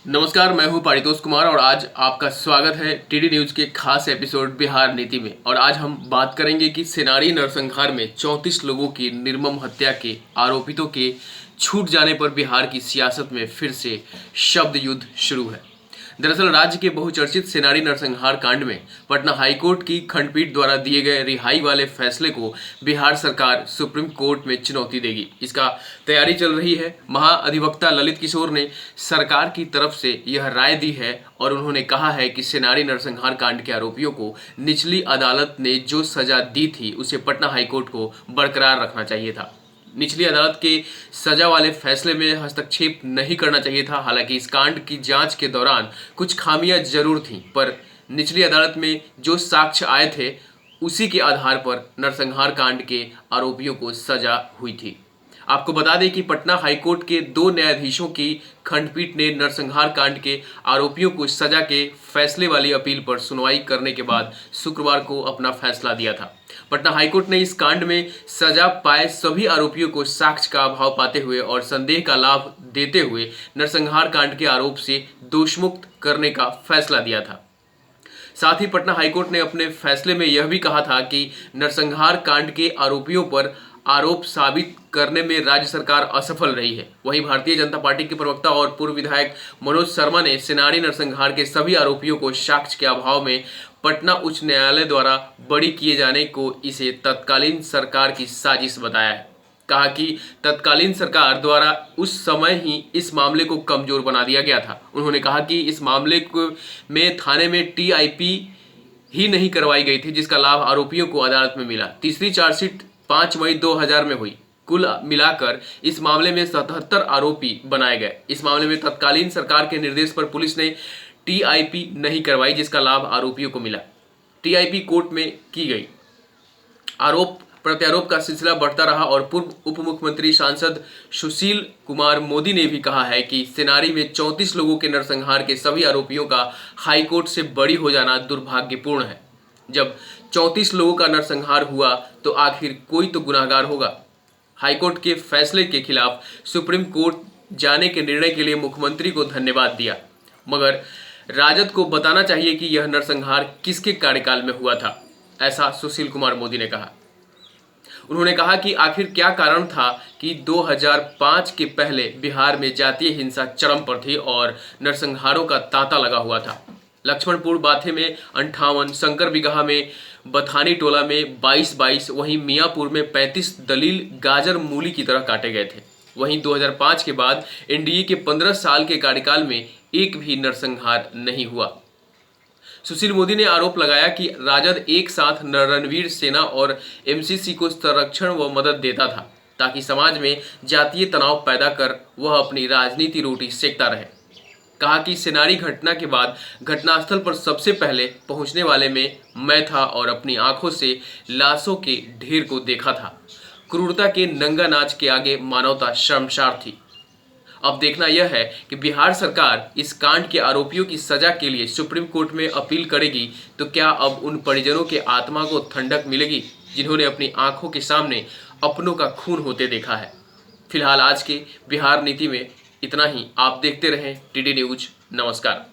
नमस्कार, मैं हूं पारितोष कुमार और आज आपका स्वागत है टीडी न्यूज के खास एपिसोड बिहार नीति में। और आज हम बात करेंगे कि सेनारी नरसंहार में 34 लोगों की निर्मम हत्या के आरोपितों के छूट जाने पर बिहार की सियासत में फिर से शब्द युद्ध शुरू है। दरअसल राज्य के बहुचर्चित सेनारी नरसंहार कांड में पटना हाईकोर्ट की खंडपीठ द्वारा दिए गए रिहाई वाले फैसले को बिहार सरकार सुप्रीम कोर्ट में चुनौती देगी। इसका तैयारी चल रही है। महाअधिवक्ता ललित किशोर ने सरकार की तरफ से यह राय दी है और उन्होंने कहा है कि सेनारी नरसंहार कांड के आरोपियों को निचली अदालत ने जो सजा दी थी उसे पटना हाईकोर्ट को बरकरार रखना चाहिए था। निचली अदालत के सजा वाले फैसले में हस्तक्षेप नहीं करना चाहिए था। हालांकि इस कांड की जांच के दौरान कुछ खामियां जरूर थीं, पर निचली अदालत में जो साक्ष्य आए थे उसी के आधार पर नरसंहार कांड के आरोपियों को सजा हुई थी। आपको बता दें कि पटना हाईकोर्ट के 2 न्यायाधीशों की खंडपीठ ने नरसंहार कांड के आरोपियों को सजा के फैसले वाली अपील पर सुनवाई करने के बाद शुक्रवार को अपना फैसला दिया था। पटना हाईकोर्ट ने इस कांड में सजा पाए सभी आरोपियों को साक्ष्य का अभाव पाते हुए और संदेह का लाभ देते हुए नरसंहार कांड के आरोप से दोषमुक्त करने का फैसला दिया था। साथ ही पटना हाईकोर्ट ने अपने फैसले में यह भी कहा था कि नरसंहार कांड के आरोपियों पर आरोप साबित करने में राज्य सरकार असफल रही है। वहीं भारतीय जनता पार्टी के प्रवक्ता और पूर्व विधायक मनोज शर्मा ने सेनारी नरसंहार के सभी आरोपियों को साक्ष्य के अभाव में पटना उच्च न्यायालय द्वारा बरी किए जाने को इसे तत्कालीन सरकार की साजिश बताया है। कहा कि तत्कालीन सरकार द्वारा उस समय ही इस मामले को कमजोर बना दिया गया था। उन्होंने कहा कि इस मामले में थाने में टीआईपी ही नहीं करवाई गई थी, जिसका लाभ आरोपियों को अदालत में मिला। तीसरी चार्जशीट 5 मई 2000 में हुई। कुल मिलाकर इस मामले में 77 आरोपी बनाए गए। इस मामले में तत्कालीन सरकार के निर्देश पर पुलिस ने टीआईपी नहीं करवाई, जिसका लाभ आरोपियों को मिला। टीआईपी कोर्ट में की गई। आरोप प्रत्यारोप का सिलसिला बढ़ता रहा और पूर्व उप मुख्यमंत्री सांसद सुशील कुमार मोदी ने भी कहा है कि सेनारी में 34 लोगों के नरसंहार के सभी आरोपियों का हाईकोर्ट से बरी हो जाना दुर्भाग्यपूर्ण है। जब 34 लोगों का नरसंहार हुआ तो आखिर कोई तो गुनाहगार होगा। हाईकोर्ट के फैसले के खिलाफ सुप्रीम कोर्ट जाने के निर्णय के लिए मुख्यमंत्री को धन्यवाद दिया, मगर राजद को बताना चाहिए कि यह नरसंहार किसके कार्यकाल में हुआ था, ऐसा सुशील कुमार मोदी ने कहा। उन्होंने कहा कि आखिर क्या कारण था कि 2005 के पहले बिहार में जातीय हिंसा चरम पर थी और नरसंहारों का तांता लगा हुआ था। लक्ष्मणपुर बाथे में 58, शंकर बिगहा में बथानी टोला में 22, वहीं मियाँपुर में 35 दलील गाजर मूली की तरह काटे गए थे। वहीं 2005 के बाद एनडीए के 15 साल के कार्यकाल में एक भी नरसंहार नहीं हुआ। सुशील मोदी ने आरोप लगाया कि राजद एक साथ रणवीर सेना और एमसीसी को संरक्षण व मदद देता था ताकि समाज में जातीय तनाव पैदा कर वह अपनी राजनीति रोटी सेकता रहे। कहा कि सेनारी घटना के बाद घटनास्थल पर सबसे पहले पहुंचने वाले में मैं था और अपनी आंखों से लाशों के ढेर को देखा था। क्रूरता के नंगा नाच के आगे मानवता शर्मसार थी। अब देखना यह है कि बिहार सरकार इस कांड के आरोपियों की सजा के लिए सुप्रीम कोर्ट में अपील करेगी तो क्या अब उन परिजनों के आत्मा को ठंडक मिलेगी जिन्होंने अपनी आंखों के सामने अपनों का खून होते देखा है। फिलहाल आज के बिहार नीति में इतना ही। आप देखते रहें टीडी न्यूज। नमस्कार।